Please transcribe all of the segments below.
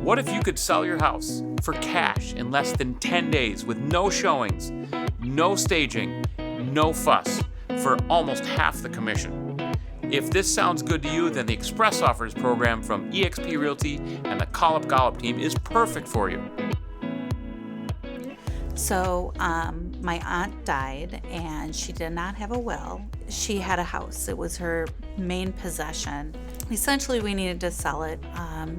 What if you could sell your house for cash in less than 10 days with no showings, no staging, no fuss, for almost half the commission? If this sounds good to you, then the Express Offers program from eXp Realty and the Call Up Gollop team is perfect for you. So my aunt died and she did not have a will. She had a house. It was her main possession. Essentially, we needed to sell it.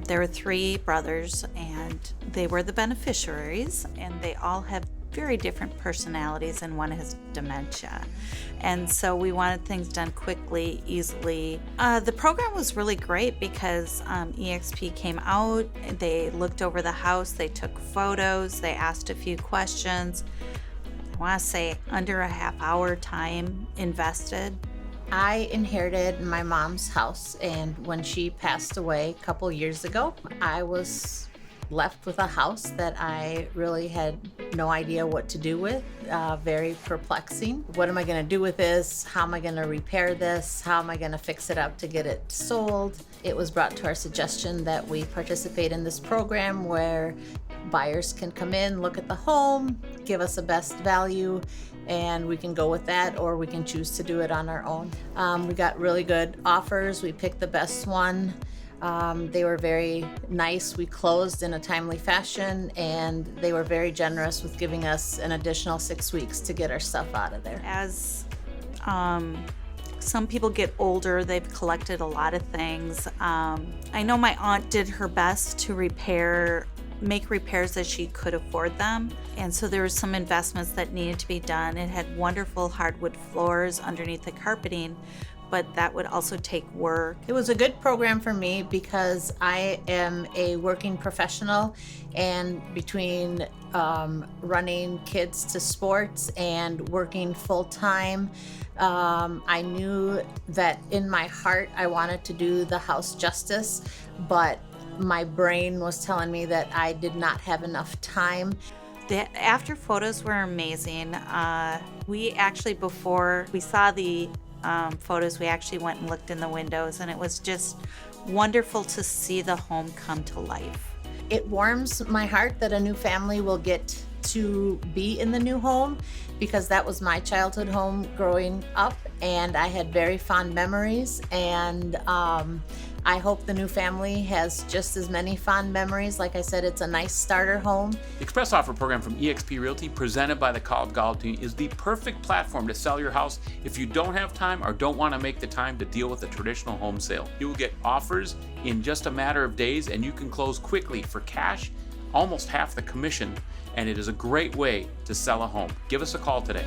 There were 3 brothers and they were the beneficiaries, and they all have very different personalities, and one has dementia. And so we wanted things done quickly, easily. The program was really great because eXp came out, they looked over the house, they took photos, they asked a few questions. I want to say under a half hour time invested. I inherited my mom's house, and when she passed away a couple years ago, I was left with a house that I really had no idea what to do with. Very perplexing. What am I going to do with this? How am I going to repair this? How am I going to fix it up to get it sold? It was brought to our suggestion that we participate in this program where buyers can come in, look at the home, give us a best value, and we can go with that, or we can choose to do it on our own. We got really good offers. We picked the best one. They were very nice. We closed in a timely fashion, and they were very generous with giving us an additional 6 weeks to get our stuff out of there. As some people get older, they've collected a lot of things. I know my aunt did her best to make repairs as she could afford them, and so there were some investments that needed to be done. It had wonderful hardwood floors underneath the carpeting, but that would also take work. It was a good program for me because I am a working professional, and between running kids to sports and working full-time, I knew that in my heart I wanted to do the house justice, but my brain was telling me that I did not have enough time. The after photos were amazing. We actually, before we saw the photos, we actually went and looked in the windows, and it was just wonderful to see the home come to life. It warms my heart that a new family will get to be in the new home, because that was my childhood home growing up, and I had very fond memories, and I hope the new family has just as many fond memories. Like I said, it's a nice starter home. The Express Offer program from eXp Realty, presented by the Call Up Gollop team, is the perfect platform to sell your house if you don't have time or don't want to make the time to deal with a traditional home sale. You will get offers in just a matter of days, and you can close quickly for cash, almost half the commission, and it is a great way to sell a home. Give us a call today.